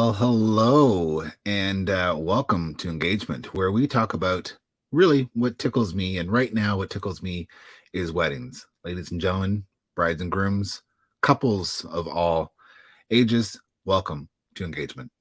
Well, hello, and welcome to Engagement, where we talk about really what tickles me. And right now, what tickles me is weddings. Ladies and gentlemen, brides and grooms, couples of all ages, welcome to Engagement.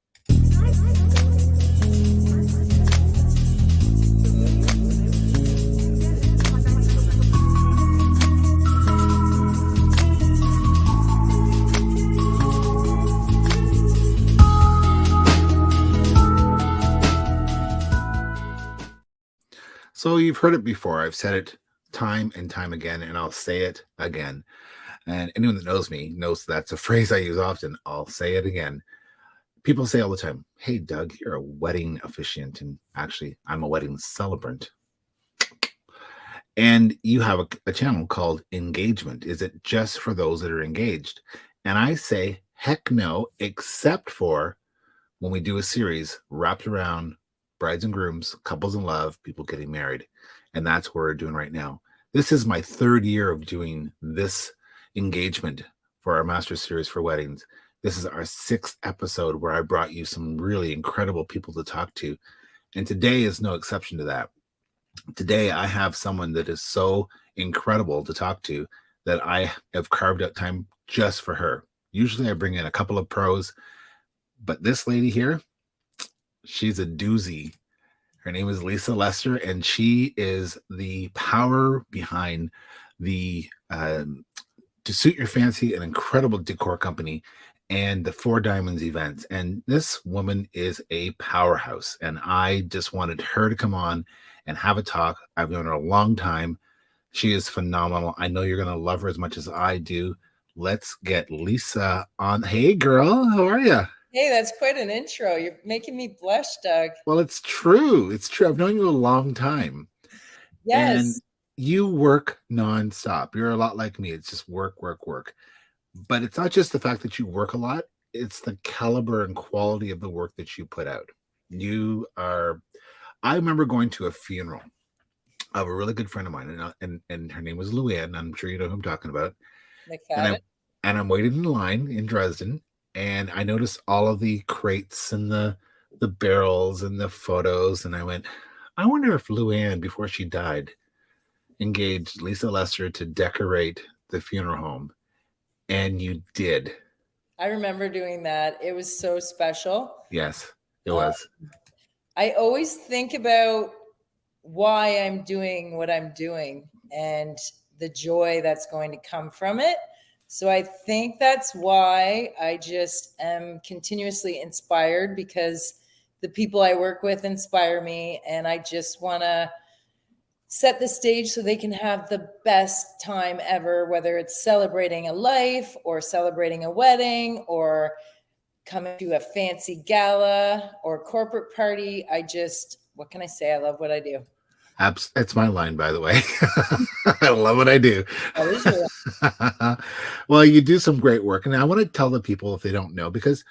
So you've heard it before. I've said it time and time again, and I'll say it again. And anyone that knows me knows that's a phrase I use often. I'll say it again. People say all the time, "Hey, Doug, you're a wedding officiant." And actually, I'm a wedding celebrant. And you have a channel called Engagement. Is it just for those that are engaged? And I say, heck no, except for when we do a series wrapped around brides and grooms, couples in love, people getting married. And that's what we're doing right now. This is my third year of doing this engagement for our master series for weddings. This is our sixth episode where I brought you some really incredible people to talk to. And today is no exception to that. Today, I have someone that is so incredible to talk to that I have carved out time just for her. Usually I bring in a couple of pros, but this lady here, she's a doozy. Her name is Lisa Lester, and she is the power behind the To Suit Your Fancy, an incredible decor company, and the Four Diamonds events. And this woman is a powerhouse, and I just wanted her to come on and have a talk. I've known her a long time. She is phenomenal. I know you're going to love her as much as I do. Let's get Lisa on. Hey, girl, how are you? Hey, that's quite an intro. You're making me blush, Doug. Well, it's true. It's true. I've known you a long time. And Yes. you work nonstop. You're a lot like me. It's just work, work, work. But it's not just the fact that you work a lot, it's the caliber and quality of the work that you put out. I remember going to a funeral of a really good friend of mine, and her name was Luann. I'm sure you know who I'm talking about. And I McFadden. and I'm waiting in line in Dresden, and I noticed all of the crates and the barrels and the photos, and I went, I wonder if Luann, before she died, engaged Lisa Lester to decorate the funeral home. And you did. I remember doing that. It was so special. Yes, it Uh, was. I always think about why I'm doing what I'm doing and the joy that's going to come from it. So I think that's why I just am continuously inspired, because the people I work with inspire me, and I just want to set the stage so they can have the best time ever, whether it's celebrating a life or celebrating a wedding or coming to a fancy gala or corporate party. What can I say? I love what I do. That's my line, by the way. I love what I do. Well, you do some great work, and I want to tell the people, if they don't know, because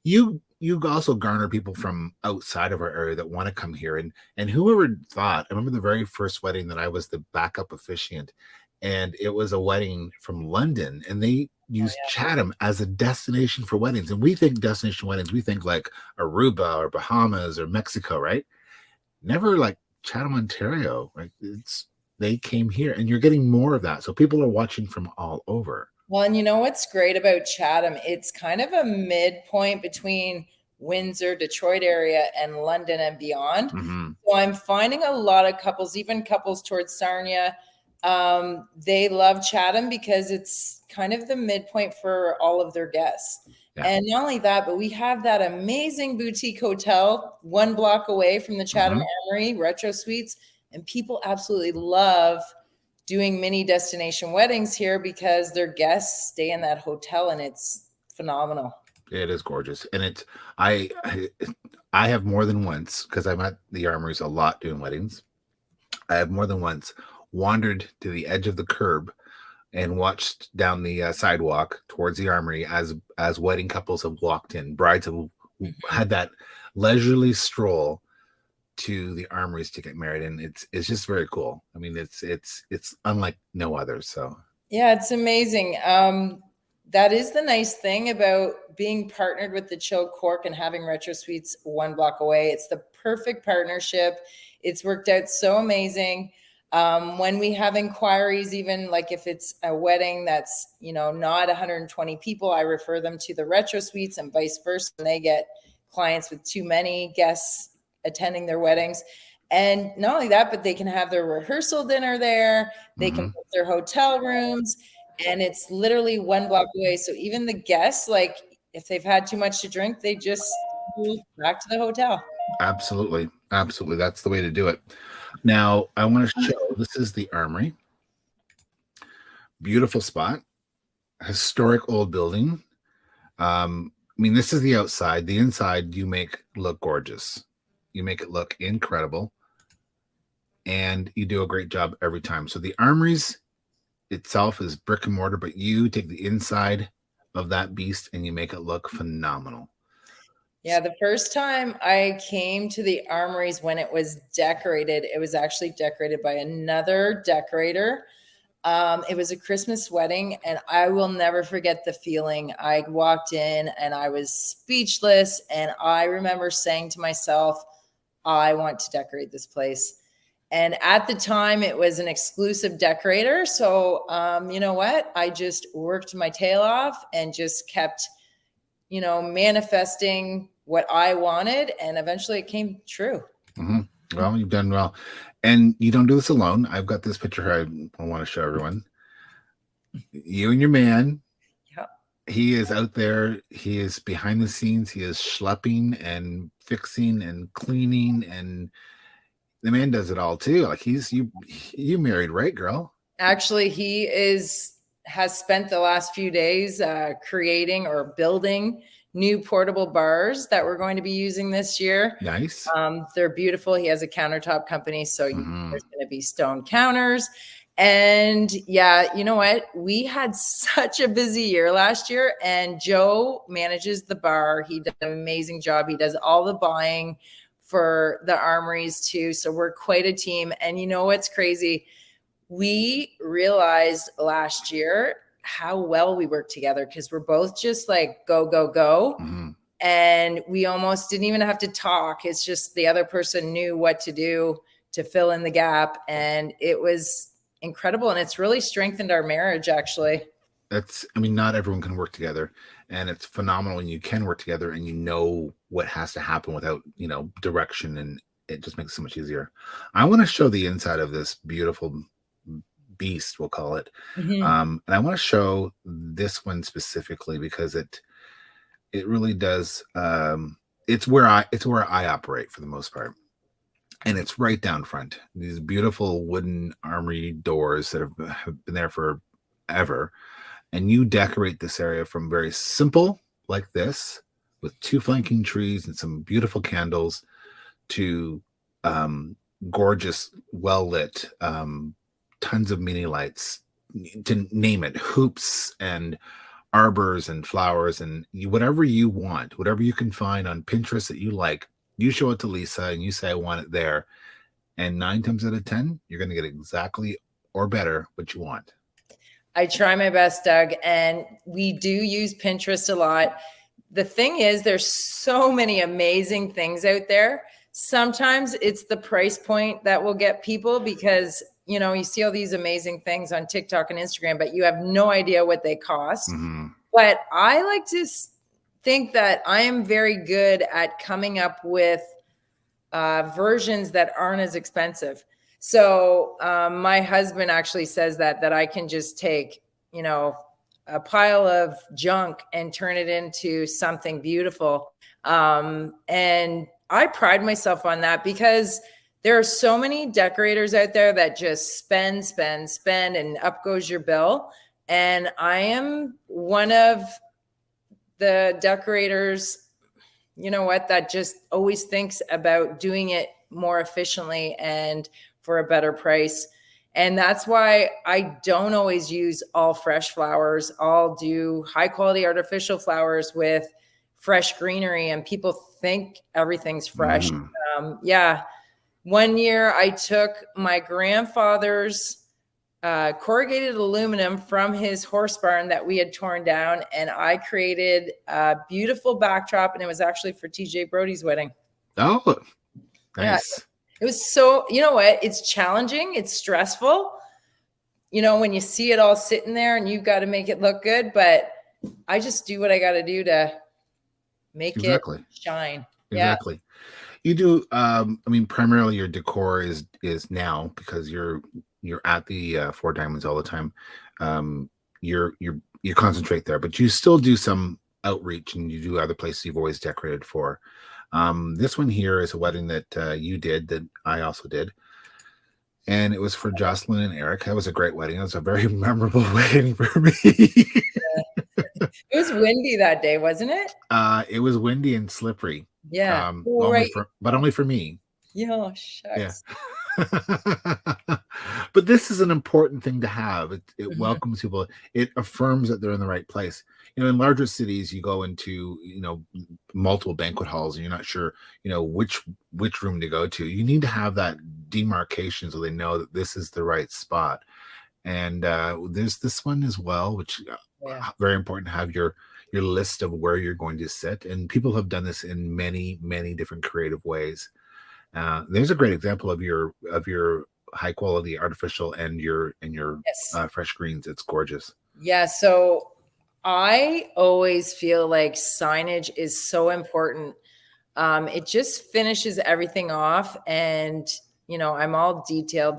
you also garner people from outside of our area that want to come here. And whoever thought, I remember the very first wedding that I was the backup officiant, and it was a wedding from London, and they used Chatham as a destination for weddings. And we think destination weddings, we think like Aruba or Bahamas or Mexico, right? Never like Chatham, Ontario. Right? They came here, and you're getting more of that. So people are watching from all over. Well, and you know what's great about Chatham? It's kind of a midpoint between Windsor, Detroit area, and London and beyond. Mm-hmm. So I'm finding a lot of couples, even couples towards Sarnia, they love Chatham because it's kind of the midpoint for all of their guests. Yeah. And not only that, but we have that amazing boutique hotel 1 block away from the Chatham Armoury, Retro Suites, and people absolutely love doing mini destination weddings here because their guests stay in that hotel, and it's phenomenal. It is gorgeous. And I have more than once, because I'm at the Armories a lot doing weddings, I have more than once wandered to the edge of the curb and watched down the sidewalk towards the Armory as wedding couples have walked in. Brides have had that leisurely stroll to the Armories to get married, and it's just very cool. I mean, it's unlike no other. So yeah, it's amazing. that is the nice thing about being partnered with the Chill Cork and having Retro Suites one block away. It's the perfect partnership. It's worked out so amazing. When we have inquiries, even like if it's a wedding that's, you know, not 120 people, I refer them to the Retro Suites and vice versa. And they get clients with too many guests attending their weddings. And not only that, but they can have their rehearsal dinner there. They can book their hotel rooms, and it's literally one block away. So even the guests, like if they've had too much to drink, they just move back to the hotel. Absolutely. Absolutely. That's the way to do it. Now, I want to show, this is the Armoury. Beautiful spot. Historic old building. I mean, this is the outside. The inside you make look gorgeous. You make it look incredible. And you do a great job every time. So the Armoury's itself is brick and mortar, but you take the inside of that beast and you make it look phenomenal. Yeah, the first time I came to the Armories when it was decorated, it was actually decorated by another decorator. It was a Christmas wedding, and I will never forget the feeling. I walked in and I was speechless, and I remember saying to myself, I want to decorate this place. And at the time, it was an exclusive decorator. So, you know what? I just worked my tail off and just kept, you know, manifesting what I wanted. And eventually it came true. Well, you've done well. And you don't do this alone. I've got this picture here I want to show everyone. You and your man. Yeah. He is out there. He is behind the scenes. He is schlepping and fixing and cleaning, and the man does it all too. Like you married, right, girl? Actually, has spent the last few days creating or building new portable bars that we're going to be using this year. Nice. They're beautiful. He has a countertop company, so there's going to be stone counters. And yeah, you know what? We had such a busy year last year, and Joe manages the bar. He did an amazing job. He does all the buying for the Armories too. So we're quite a team. And you know what's crazy? We realized last year how well we work together, because we're both just like go, go, go. And we almost didn't even have to talk. It's just the other person knew what to do to fill in the gap. And it was incredible. And it's really strengthened our marriage, actually. Not everyone can work together, and it's phenomenal when you can work together and you know what has to happen without, you know, direction, and it just makes it so much easier. I want to show the inside of this beautiful beast, we'll call it. And I want to show this one specifically because it really does. It's where I operate for the most part. And it's right down front. These beautiful wooden Armoury doors that have been there forever. And you decorate this area from very simple, like this, with 2 flanking trees and some beautiful candles, to gorgeous, well-lit, tons of mini lights, to name it, hoops and arbors and flowers, and whatever you want, whatever you can find on Pinterest that you like, you show it to Lisa and you say, I want it there. And 9 times out of 10, you're going to get exactly or better what you want. I try my best, Doug, and we do use Pinterest a lot. The thing is, there's so many amazing things out there. Sometimes it's the price point that will get people, because, you know, you see all these amazing things on TikTok and Instagram, but you have no idea what they cost. But I like to think that I am very good at coming up with versions that aren't as expensive. So my husband actually says that I can just take, you know, a pile of junk and turn it into something beautiful. And I pride myself on that, because there are so many decorators out there that just spend, and up goes your bill. And I am one of the decorators, you know what, that just always thinks about doing it more efficiently and for a better price. And that's why I don't always use all fresh flowers. I'll do high quality artificial flowers with fresh greenery, and people think everything's fresh. Yeah. One year I took my grandfather's corrugated aluminum from his horse barn that we had torn down, and I created a beautiful backdrop, and it was actually for TJ Brody's wedding. Oh, Yeah, nice. it was so, you know what? It's challenging. It's stressful. You know, when you see it all sitting there and you've got to make it look good, but I just do what I got to do to make it Exactly. shine. Yeah. Exactly. You do. I mean, primarily your decor is now because you're at the Four Diamonds all the time. Um, you concentrate there, but you still do some outreach and you do other places you've always decorated for. This one here is a wedding that you did that I also did, and it was for Jocelyn and Eric. That was a great wedding. It was a very memorable wedding for me. It was windy that day, wasn't it? It was windy and slippery. Yeah. Oh, Only right. for but only for me. Yeah, Yeah. shucks. But this is an important thing to have. It Mhm. welcomes people. It affirms that they're in the right place. You know, in larger cities, you go into, multiple banquet halls and you're not sure, which room to go to. You need to have that demarcation so they know that this is the right spot. And there's this one as well, which Yeah. very important to have your list of where you're going to sit. And people have done this in many, many different creative ways. There's a great example of your high quality artificial and your Yes. fresh greens. It's gorgeous. Yeah. So I always feel like signage is so important. It just finishes everything off. And, I'm all detail.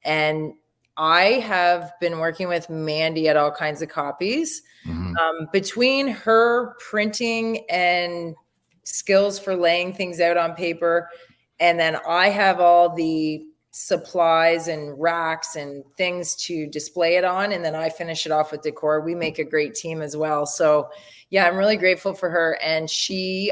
And I have been working with Mandy at All Kinds of Copies. Hmm. Between her printing and skills for laying things out on paper, and then I have all the supplies and racks and things to display it on, and then I finish it off with decor. We make a great team as well. So yeah, I'm really grateful for her. And she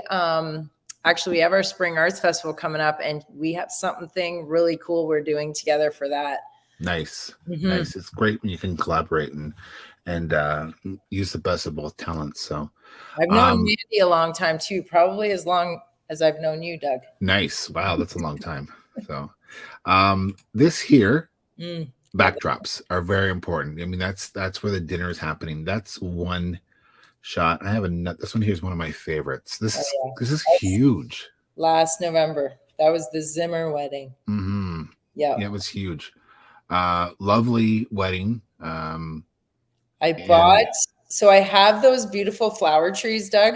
actually, we have our Spring Arts Festival coming up, and we have something really cool we're doing together for that. Nice, Mm-hmm. nice. It's great when you can collaborate and use the best of both talents. So I've known um, Mandy a long time too, probably as long as I've known you, Doug. nice. Wow, that's a long time. So this here Love it. backdrops are very important. I mean, that's where the dinner is happening. That's one shot. I have this one here is one of my favorites. This Oh, is yeah. this is That's huge. last November. That was the Zimmer wedding. Hmm. Yeah. Yeah, it was huge. Lovely wedding. I And bought, so I have those beautiful flower trees, Doug,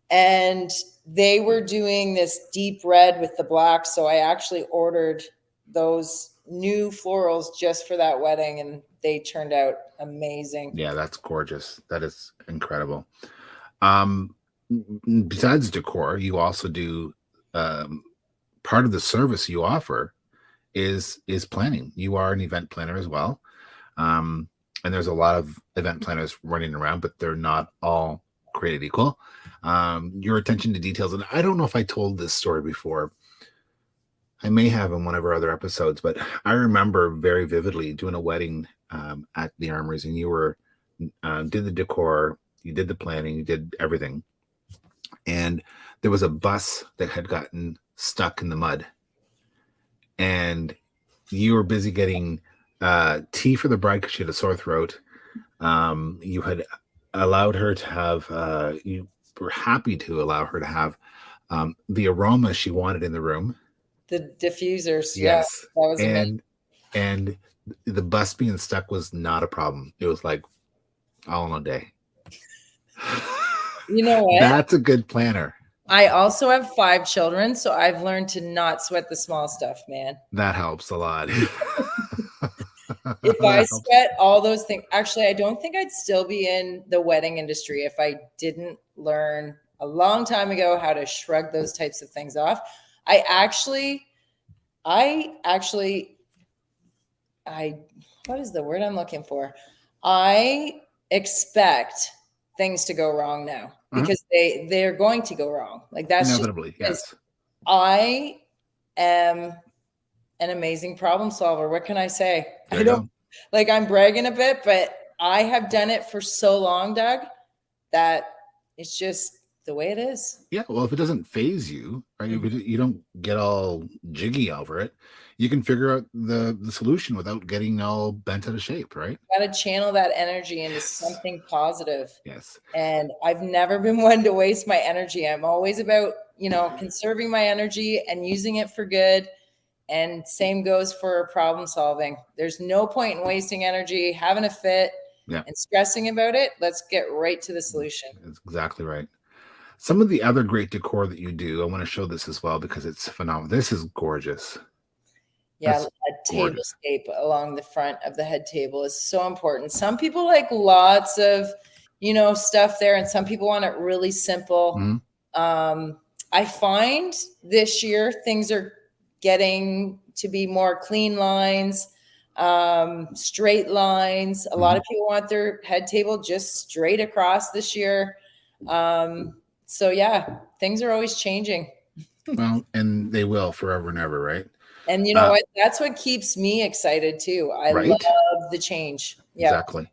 and they were doing this deep red with the black. So I actually ordered those new florals just for that wedding, and they turned out amazing. yeah, that's gorgeous. That is incredible. Besides decor, you also do um, part of the service you offer is planning. You are an event planner as well. Um, and there's a lot of event planners running around, but they're not all created equal. Your attention to details, and I don't know if I told this story before. I may have in one of our other episodes, but I remember very vividly doing a wedding at the Armories, and you were did the decor, you did the planning, you did everything, and there was a bus that had gotten stuck in the mud, and you were busy getting tea for the bride because she had a sore throat. You had allowed her to have, you were happy to allow her to have the aroma she wanted in the room. The diffusers. Yeah, that Yes. was amazing. And the bus being stuck was not a problem. It was like all in a day. You know what? That's a good planner. I also have 5 children, so I've learned to not sweat the small stuff, man. That helps a lot. If I That helps. sweat all those things, actually, I don't think I'd still be in the wedding industry if I didn't learn a long time ago how to shrug those types of things off. I actually, I, what is the word I'm looking for? I expect things to go wrong now Uh-huh. because they're going to go wrong. Like that's just Inevitably, because yes. I am an amazing problem solver. What can I say? There I you don't go. like I'm bragging a bit, but I have done it for so long, Doug, that it's just the way it is. Yeah, well, if it doesn't phase you, right, if Mhm. you don't get all jiggy over it, you can figure out the solution without getting all bent out of shape, right? Got to channel that energy into Yes. something positive. Yes. And I've never been one to waste my energy. I'm always about, conserving my energy and using it for good. And same goes for problem solving. There's no point in wasting energy, having a fit, Yeah, and stressing about it. Let's get right to the solution. that's exactly right. Some of the other great decor that you do, I want to show this as well because it's phenomenal. This is gorgeous. Yeah, That's a gorgeous. tablescape along the front of the head table is so important. Some people like lots of, stuff there, and some people want it really simple. Mhm. I find this year things are getting to be more clean lines, straight lines. A lot Mhm. of people want their head table just straight across this year. So yeah, things are always changing. Well, and they will forever and ever, right? And you know Uh, what? That's what keeps me excited too. I right? love the change. Yeah. Exactly.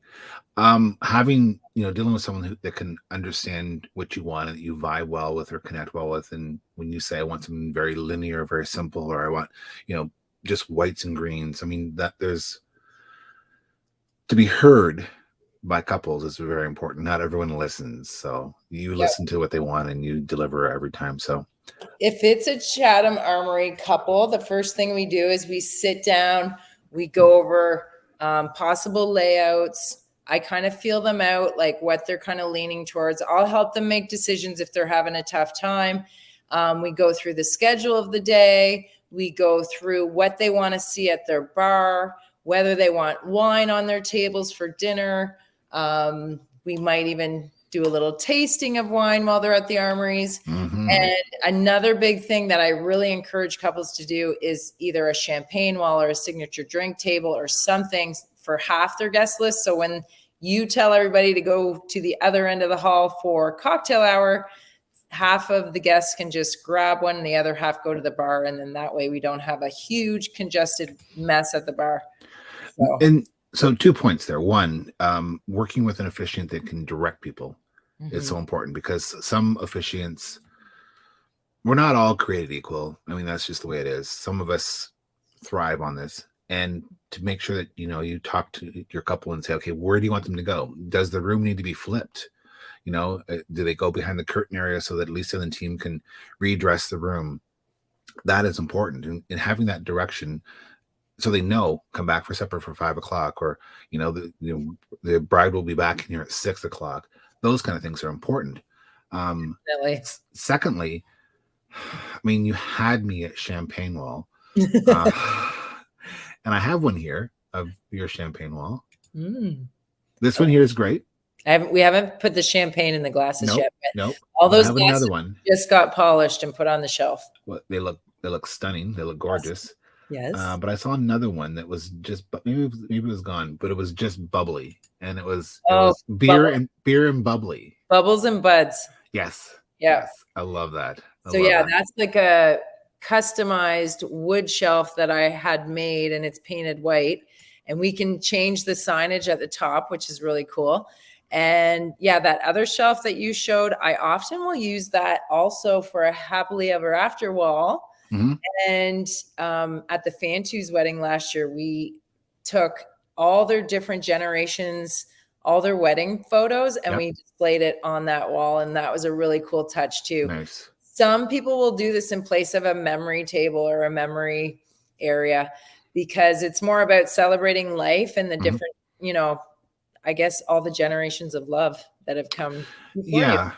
Having, dealing with someone that can understand what you want and that you vibe well with or connect well with, and when you say I want something very linear, very simple, or I want, you know, just whites and greens. I mean, that there's to be heard by couples is very important. Not everyone listens, so you Yeah. listen to what they want and you deliver every time. So, If it's a Chatham Armoury couple, the first thing we do is we sit down, we go over possible layouts. I kind of feel them out, like what they're kind of leaning towards. I'll help them make decisions if they're having a tough time. We go through the schedule of the day. We go through what they want to see at their bar, whether they want wine on their tables for dinner. We might even do a little tasting of wine while they're at the Armories. mhm. And another big thing that I really encourage couples to do is either a champagne wall or a signature drink table or something for half their guest list. So when you tell everybody to go to the other end of the hall for cocktail hour, half of the guests can just grab one and the other half go to the bar. And then that way we don't have a huge congested mess at the bar. So, And so, 2 points there. One, working with an officiant that can direct people is mhm. so important because some officiants, we're not all created equal. I mean, that's just the way it is. Some of us thrive on this. And to make sure that, you talk to your couple and say, okay, where do you want them to go? Does the room need to be flipped? Do they go behind the curtain area so that Lisa and the team can redress the room? That is important. And having that direction so they know come back for supper for 5 o'clock, or the bride will be back in here at 6 o'clock. Those kind of things are important. Definitely. Secondly, I mean, you had me at champagne wall, uh, and I have one here of your champagne wall. Mm. This one here is great. We haven't put the champagne in the glasses Nope, yet, but nope. all But I those have another glasses one. just got polished and put on the shelf. Well, they look stunning. They look Yes. gorgeous. Yes. But I saw another one that was just, but maybe it was gone, but it was just bubbly, and it Oh, was beer bubble, and bubbly. bubbles and buds. Yes, Yeah. yes, I love that. I So love yeah, that. that's like a customized wood shelf that I had made and it's painted white. And we can change the signage at the top, which is really cool. And yeah, that other shelf that you showed, I often will use that also for a happily ever after wall. Mhm. And at the Fantu's wedding last year, we took all their different generations, all their wedding photos, and Yep, we displayed it on that wall. And that was a really cool touch too. nice. Some people will do this in place of a memory table or a memory area because it's more about celebrating life and the Mhm. different, I guess all the generations of love that have come before you. Yeah,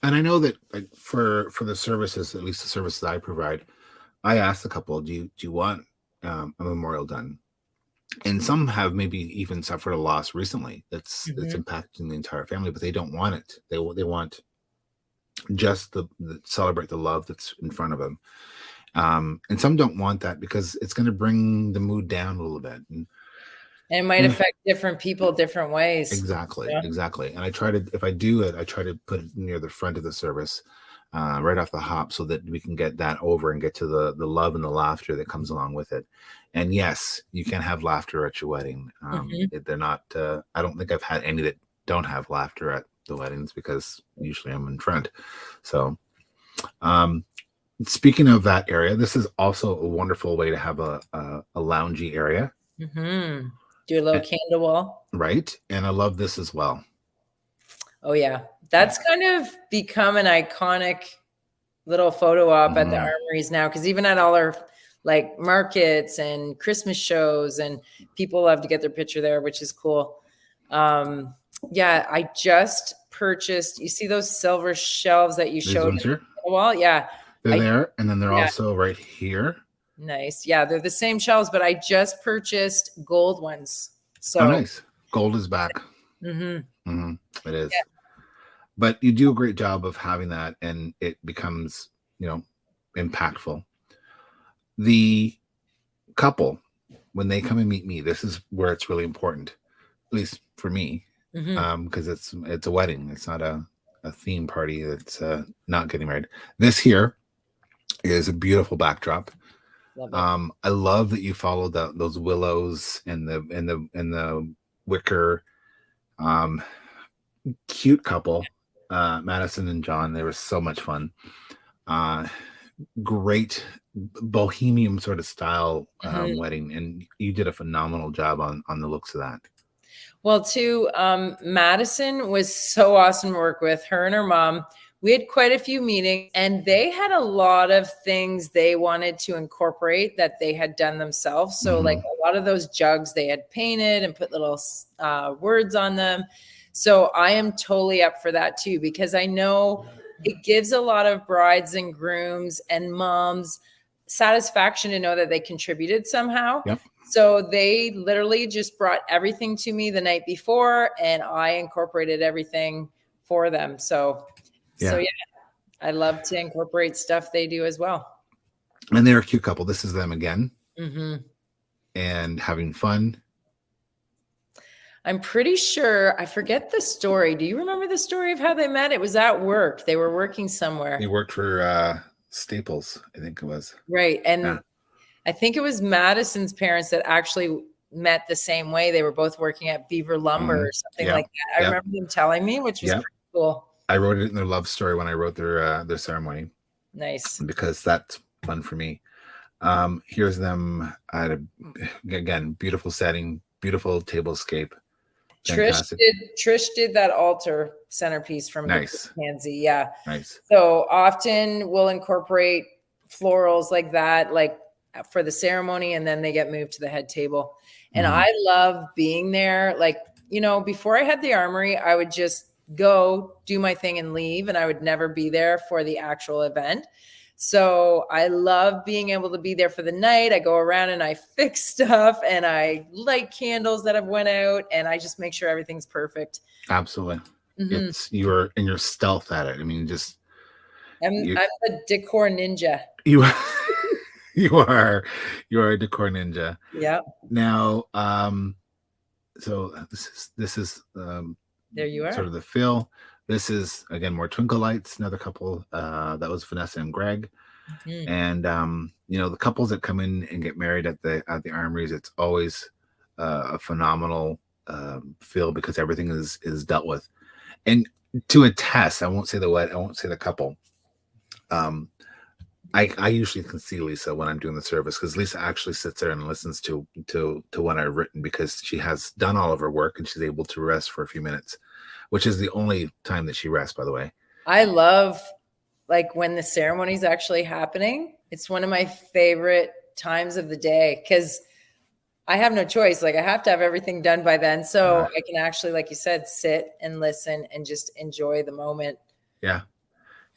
and I know that, like, for the services, at least the services I provide, I asked the couple, do you want a memorial done? And some have maybe even suffered a loss recently that's Mhm. impacting the entire family, but they don't want it. They want just the celebrate the love that's in front of them. And some don't want that because it's going to bring the mood down a little bit. And And it might eh, affect different people different ways. exactly, Yeah. exactly. And I try to, if I do it, I try to put it near the front of the service, right off the hop, so that we can get that over and get to the love and the laughter that comes along with it. And yes, you can have laughter at your wedding. Mhm. They're not. I don't think I've had any that don't have laughter at the weddings because usually I'm in front. So, um, speaking of that area, this is also a wonderful way to have a loungy area. Mm-hmm. Do a little candle wall. Right. And I love this as well. Oh yeah. That's kind of become an iconic little photo op at the Armories now, because even at all our like markets and Christmas shows, and people love to get their picture there, which is cool. Yeah, I just purchased, you see those silver shelves that you These showed ones in here? the wall? Yeah. They're there, and then they're also right here. Nice. Yeah, they're the same shelves, but I just purchased gold ones. So nice. Gold is back. It is. Yeah. But you do a great job of having that, and it becomes, impactful. The couple, when they come and meet me, this is where it's really important, at least for me, because it's a wedding. It's not a theme party. It's not getting married. This here is a beautiful backdrop. I love that you followed those willows and the wicker. Cute couple, Madison and John. They were so much fun. Great bohemian sort of style wedding, and you did a phenomenal job on the looks of that. Well, too, Madison was so awesome to work with. Her and her mom, we had quite a few meetings, and they had a lot of things they wanted to incorporate that they had done themselves. So like a lot of those jugs they had painted and put little words on them. So I am totally up for that too, because I know it gives a lot of brides and grooms and moms satisfaction to know that they contributed somehow. Yep. So they literally just brought everything to me the night before, and I incorporated everything for them. So yeah, I love to incorporate stuff they do as well. And they're a cute couple. This is them again, and having fun. I'm pretty sure, I forget the story. Do you remember the story of how they met? It was at work. They were working somewhere. They worked for Staples, I think it was. Right. And I think it was Madison's parents that actually met the same way. They were both working at Beaver Lumber or something like that. I remember them telling me, which was pretty cool. I wrote it in their love story when I wrote their ceremony. Nice. Because that's fun for me. Here's them at again, beautiful setting, beautiful tablescape. Trish did that altar centerpiece from Pansy. Yeah. Nice. So often we'll incorporate florals like that, like for the ceremony, and then they get moved to the head table. And I love being there. Like, before I had the Armoury, I would just go do my thing and leave, and I would never be there for the actual event. So I love being able to be there for the night. I go around and I fix stuff, and I light candles that have went out, and I just make sure everything's perfect. Absolutely. You're in your stealth at it. I mean, I'm the decor ninja. You are a decor ninja. Yeah. Now, so this is there you are. Sort of the fill. This is again more twinkle lights. Another couple that was Vanessa and Greg, and the couples that come in and get married at the Armories, it's always a phenomenal feel because everything is dealt with. And to attest, I won't say the couple. I usually can see Lisa when I'm doing the service, because Lisa actually sits there and listens to what I've written, because she has done all of her work and she's able to rest for a few minutes, which is the only time that she rests, by the way. I love like when the ceremony is actually happening. It's one of my favorite times of the day, because I have no choice. Like I have to have everything done by then. So I can actually, like you said, sit and listen and just enjoy the moment. Yeah.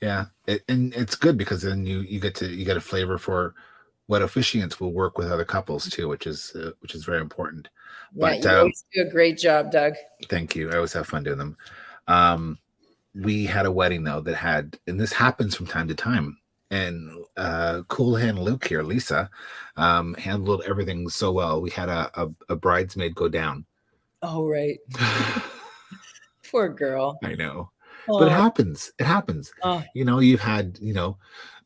Yeah. And it's good because then you get a flavor for what officiants will work with other couples too, which is very important. Yeah, but you always do a great job, Doug. Thank you. I always have fun doing them. We had a wedding though that had, and this happens from time to time, and cool hand Luke here, Lisa, handled everything so well. We had a bridesmaid go down. Oh, right. Poor girl. I know. But it happens. It happens. You've had,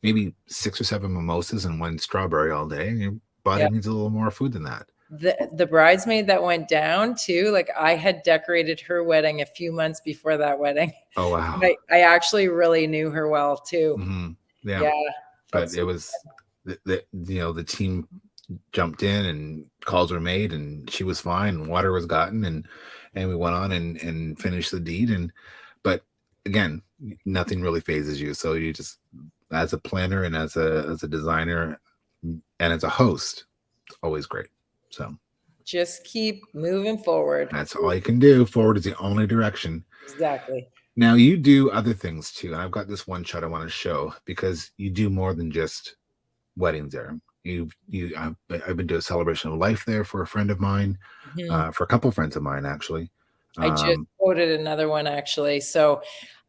maybe 6 or 7 mimosas and 1 strawberry all day, and your body needs a little more food than that. the bridesmaid that went down too, like I had decorated her wedding a few months before that wedding. Oh wow. I actually really knew her well too. Yeah. Yeah. But Felt it so was the team jumped in and calls were made and she was fine and water was gotten and we went on and finished the deed. And but again, nothing really phases you. So you just, as a planner and as a designer and as a host, it's always great. So just keep moving forward. that's all you can do. Forward is the only direction. Exactly. Now you do other things too, and I've got this one shot I want to show because you do more than just weddings there. I've been to a celebration of life there for a friend of mine, Mhm. for a couple of friends of mine actually. I just quoted another one actually. So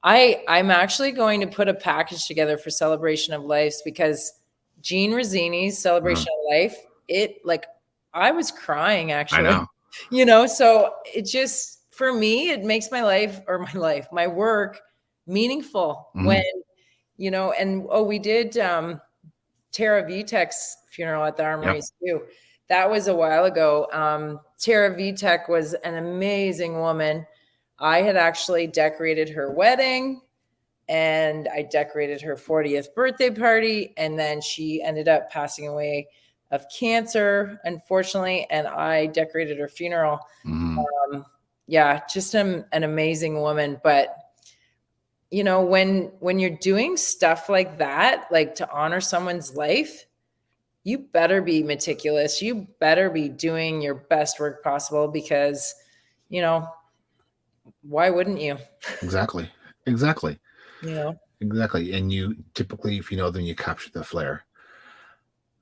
I'm actually going to put a package together for Celebration of Lives because Jean Rosini's uh, Celebration of Life, it like I was crying I actually, know. so it just for me, it makes my life or my work meaningful when, Mhm. and oh, we did Tara Vitek's funeral at the Yep. Armouries too. That was a while ago. Tara Vitek was an amazing woman. I had actually decorated her wedding and I decorated her 40th birthday party. And then she ended up passing away of cancer, unfortunately. And I decorated her funeral. Mhm. Yeah, just an amazing woman. But when you're doing stuff like that, like to honor someone's life, you better be meticulous. You better be doing your best work possible because, you know, why wouldn't you? Exactly. Exactly. You know, Exactly. And you typically, if you know them, you capture the flair.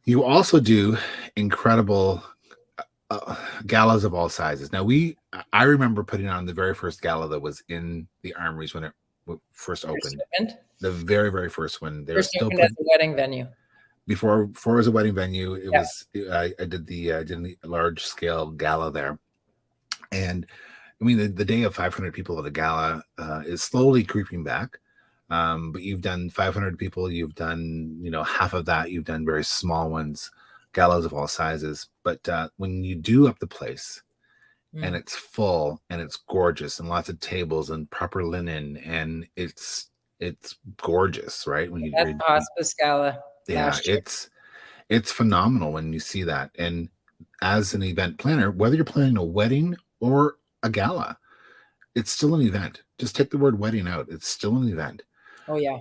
You also do incredible galas of all sizes. Now I remember putting on the very first gala that was in the Armories when it first first opened. opened, The very, very first one. They were first still opened as putting a wedding venue. before it was a wedding venue. It Yeah. was I did the large scale gala there, and I mean the day of 500 people at a gala is slowly creeping back. But you've done 500 people. You've done half of that. You've done very small ones, galas of all sizes. But when you do up the place and Mm. it's full and it's gorgeous and lots of tables and proper linen and it's gorgeous, right? When That's the hospice gala yeah, last year. it's phenomenal when you see that. And as an event planner, whether you're planning a wedding or a gala, it's still an event. Just take the word wedding out. It's still an event. Oh yeah.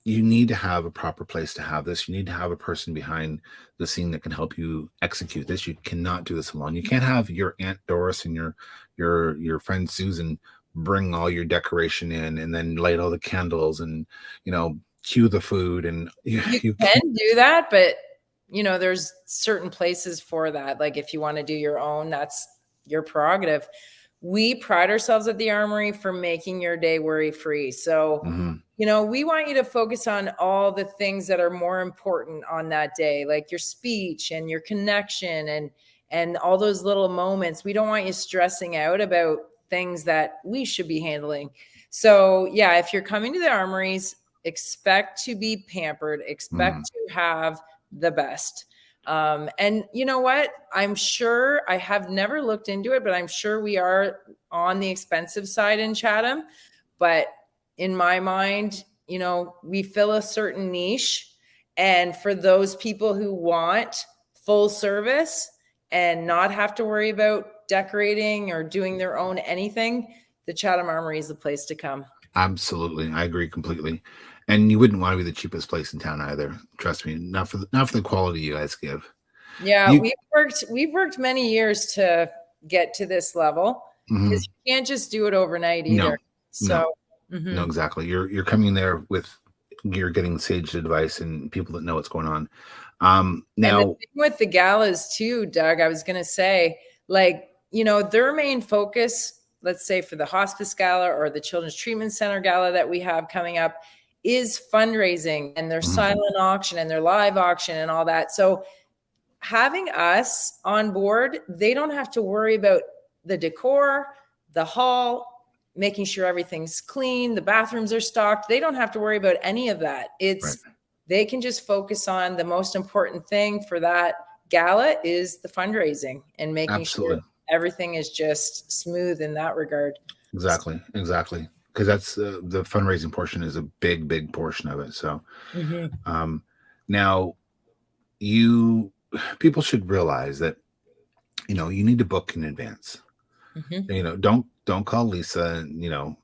You need to have a proper place to have this. You need to have a person behind the scene that can help you execute this. You cannot do this alone. You can't have your Aunt Doris and your friend Susan bring all your decoration in and then light all the candles and cue the food and You you can can't. do that, but there's certain places for that. Like if you want to do your own, that's your prerogative. We pride ourselves at the Armory for making your day worry free. So, Mhm. we want you to focus on all the things that are more important on that day, like your speech and your connection and all those little moments. We don't want you stressing out about things that we should be handling. So, yeah, if you're coming to the Armories, expect to be pampered, Mhm. expect to have the best. And you know what? I'm sure I have never looked into it, but I'm sure we are on the expensive side in Chatham. But in my mind, we fill a certain niche. And for those people who want full service and not have to worry about decorating or doing their own anything, the Chatham Armory is the place to come. Absolutely, I agree completely. And you wouldn't want to be the cheapest place in town either. Trust me, not for the quality you guys give. Yeah, You we've worked many years to get to this level because mhm. you can't just do it overnight No, either. no, So, no, mhm. exactly. You're coming there with you're getting sage advice and people that know what's going on. And the Now, thing with the galas too, Doug, I was going to say, like, their main focus, let's say for the hospice gala or the Children's Treatment Center gala that we have coming up, is fundraising and their mhm, silent auction and their live auction and all that. So having us on board, they don't have to worry about the decor, the hall, making sure everything's clean, the bathrooms are stocked. They don't have to worry about any of that. right, They can just focus on the most important thing for that gala is the fundraising and making sure Absolutely. everything is just smooth in that regard. Exactly. Because that's the fundraising portion is a big portion of it. So um, now you people should realize that you need to book in advance. Don't call Lisa,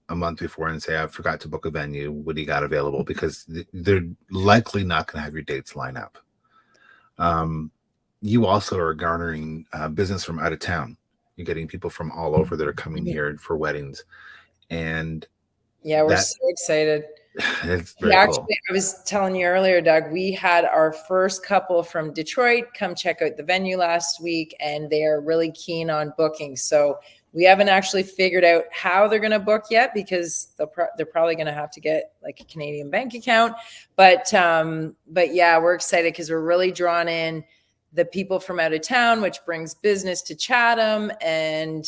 a month before and say, I forgot to book a venue. What do you got available? Because they're likely not going to have your dates line up. You also are garnering business from out of town. You're getting people from all over that are coming here for weddings. And Yeah, we're that so excited. it's Yeah, very cool. actually, I was telling you earlier, Doug, we had our first couple from Detroit come check out the venue last week, and they are really keen on booking. So we haven't actually figured out how they're going to book yet, because they're probably going to have to get like a Canadian bank account. But yeah, we're excited because we're really drawn in the people from out of town, which brings business to Chatham. And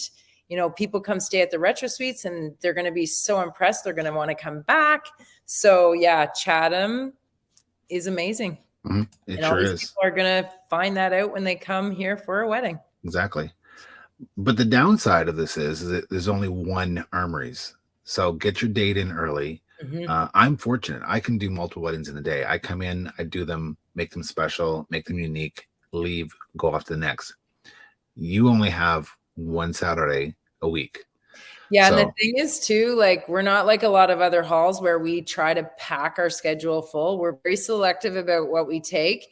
people come stay at the retro suites and they're going to be so impressed. They're going to want to come back. So yeah, Chatham is amazing. It And all sure these is. people are going to find that out when they come here for a wedding. Exactly. But the downside of this is that there's only one Armoury's. So get your date in early. I'm fortunate. I can do multiple weddings in a day. I come in, I do them, make them special, make them unique, leave, go off to the next. You only have one Saturday a week. Yeah. So, And the thing is too, like, we're not like a lot of other halls where we try to pack our schedule full. We're very selective about what we take.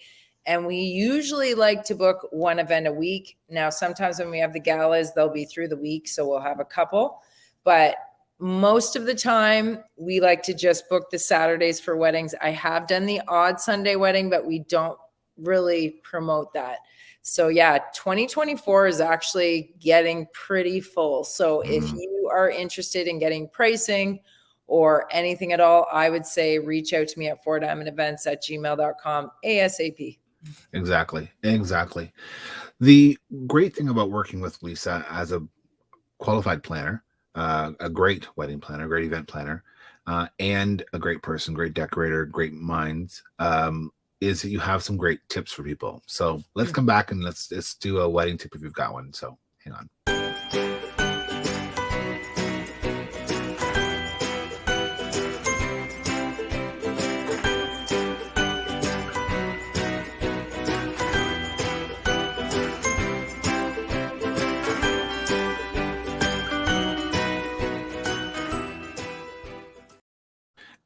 And we usually like to book one event a week. Now, sometimes when we have the galas, they'll be through the week. So we'll have a couple, but most of the time we like to just book the Saturdays for weddings. I have done the odd Sunday wedding, but we don't really promote that. So yeah, 2024 is actually getting pretty full. So if you are interested in getting pricing or anything at all, I would say reach out to me at fourdiamondevents@gmail.com ASAP. exactly. The great thing about working with Lisa as a qualified planner, a great wedding planner, great event planner, and a great person, great decorator, great minds, is that you have some great tips for people. So let's come back and let's do a wedding tip if you've got one. So hang on.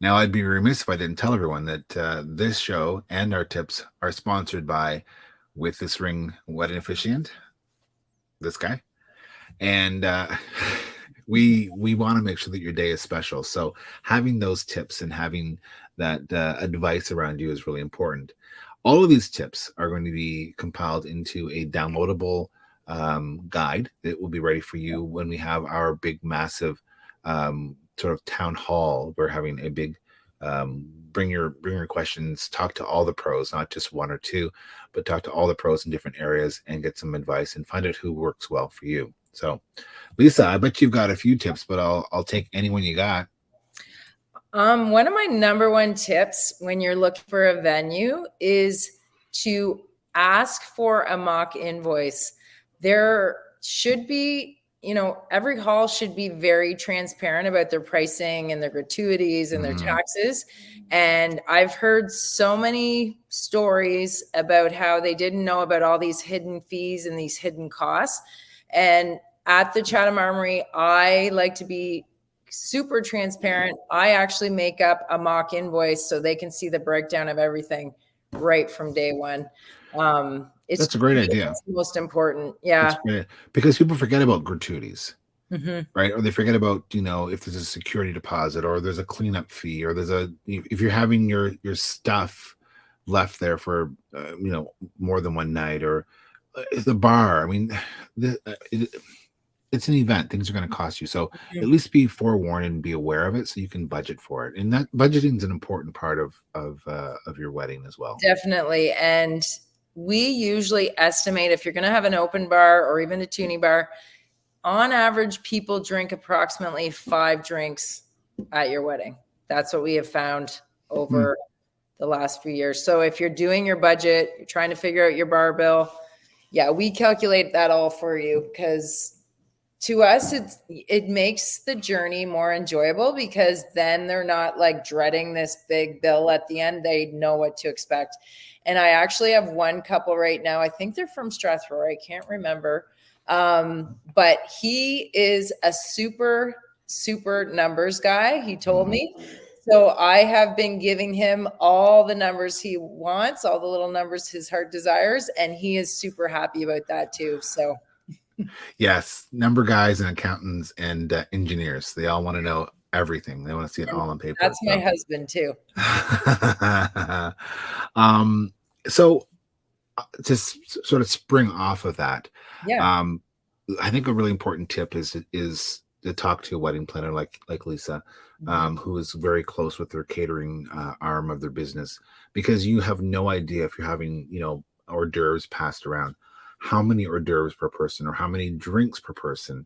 Now, I'd be remiss if I didn't tell everyone that this show and our tips are sponsored by With This Ring Wedding Officiant, this guy. And we want to make sure that your day is special. So having those tips and having that advice around you is really important. All of these tips are going to be compiled into a downloadable guide that will be ready for you when we have our big, massive sort of town hall. We're having a big bring your questions, talk to all the pros, not just one or two, but talk to all the pros in different areas and get some advice and find out who works well for you. So Lisa, I bet you've got a few tips, but I'll take anyone you got. One of my number one tips when you're looking for a venue is to ask for a mock invoice. There should be, every hall should be very transparent about their pricing and their gratuities and their taxes. And I've heard so many stories about how they didn't know about all these hidden fees and these hidden costs. And at the Chatham Armoury, I like to be super transparent. I actually make up a mock invoice so they can see the breakdown of everything right from day one. That's a great idea. It's the most important. Yeah. Because people forget about gratuities, right? Or they forget about, if there's a security deposit or there's a cleanup fee or if you're having your stuff left there for, more than one night or the bar. I mean, it's an event. Things are going to cost you. So at least be forewarned and be aware of it so you can budget for it. And that budgeting is an important part of your wedding as well. Definitely. And we usually estimate if you're going to have an open bar or even a toonie bar, on average, people drink approximately 5 drinks at your wedding. That's what we have found over the last few years. So if you're doing your budget, you're trying to figure out your bar bill, Yeah, we calculate that all for you because to us it makes the journey more enjoyable because then they're not like dreading this big bill at the end. They know what to expect. And I actually have one couple right now. I think they're from Strathroy. I can't remember. But he is a super numbers guy. He told me. So I have been giving him all the numbers he wants, all the little numbers his heart desires, and he is super happy about that too. So Yes, number guys and accountants and engineers, they all want to know everything. They want to see it and all on paper. that's my husband too. So just sort of spring off of that. Yeah. I think a really important tip is to talk to a wedding planner like Lisa, who is very close with their catering arm of their business, because you have no idea if you're having, hors d'oeuvres passed around, how many hors d'oeuvres per person or how many drinks per person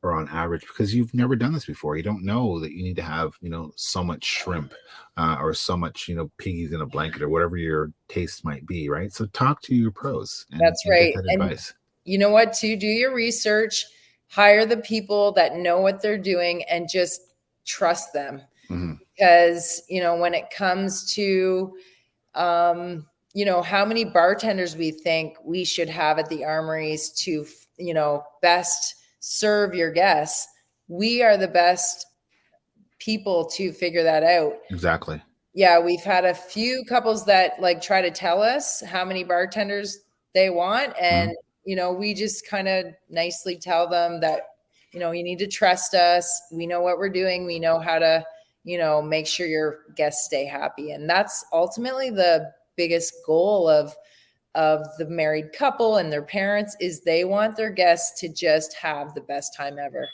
or on average, because you've never done this before. You don't know that you need to have, so much shrimp or so much, piggies in a blanket or whatever your taste might be. Right. So talk to your pros and, That's right. get that advice. You know what, too? Do your research, hire the people that know what they're doing and just trust them. Because, when it comes to, how many bartenders we think we should have at the armories to, best serve your guests, we are the best people to figure that out. Exactly. Yeah, we've had a few couples that like try to tell us how many bartenders they want. And, we just kind of nicely tell them that, you need to trust us. We know what we're doing. We know how to, make sure your guests stay happy. And that's ultimately the biggest goal of the married couple and their parents is they want their guests to just have the best time ever.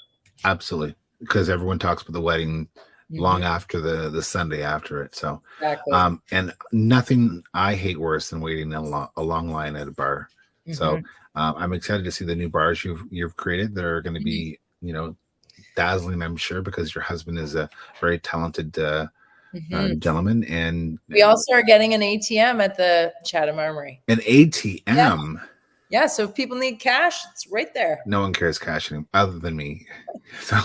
Absolutely. Because everyone talks about the wedding long after the Sunday after it. So, exactly. And nothing I hate worse than waiting a long line at a bar. So I'm excited to see the new bars you've created. They're going to be, dazzling, I'm sure, because your husband is a very talented gentleman. And we also are getting an ATM at the Chatham Armoury. An ATM? Yeah. So if people need cash, it's right there. No one carries cash anymore other than me. So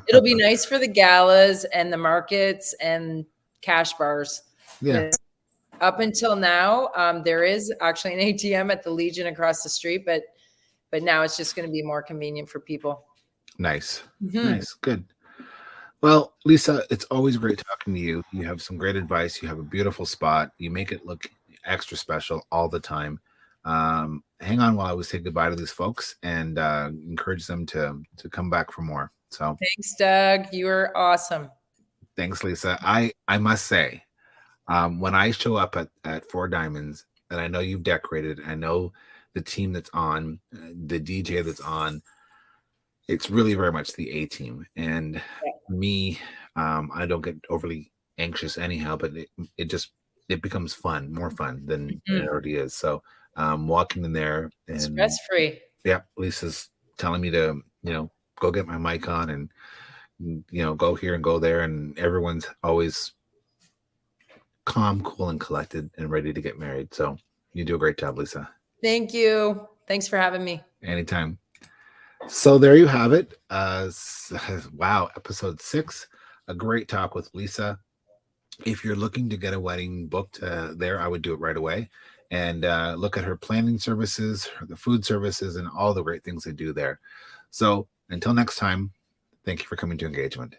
it'll be nice for the galas and the markets and cash bars. Yeah. Up until now, there is actually an ATM at the Legion across the street, but now it's just going to be more convenient for people. Nice. Nice. Good. Well, Lisa, it's always great talking to you. You have some great advice. You have a beautiful spot. You make it look extra special all the time. Hang on while I say goodbye to these folks and encourage them to come back for more. So thanks, Doug. You are awesome. Thanks, Lisa. I must say, when I show up at Four Diamonds, and I know you've decorated, I know the team that's on, the DJ that's on, it's really very much the A team. And me, I don't get overly anxious anyhow, but it becomes fun, more fun than it already is. So walking in there and stress free. Yeah, Lisa's telling me to, go get my mic on and go here and go there, and everyone's always calm, cool, and collected and ready to get married. So you do a great job, Lisa. Thank you. Thanks for having me. Anytime. So there you have it. Wow, episode 6, a great talk with Lisa. If you're looking to get a wedding booked there, I would do it right away and look at her planning services, the food services, and all the great things they do there. So until next time, thank you for coming to Engagement.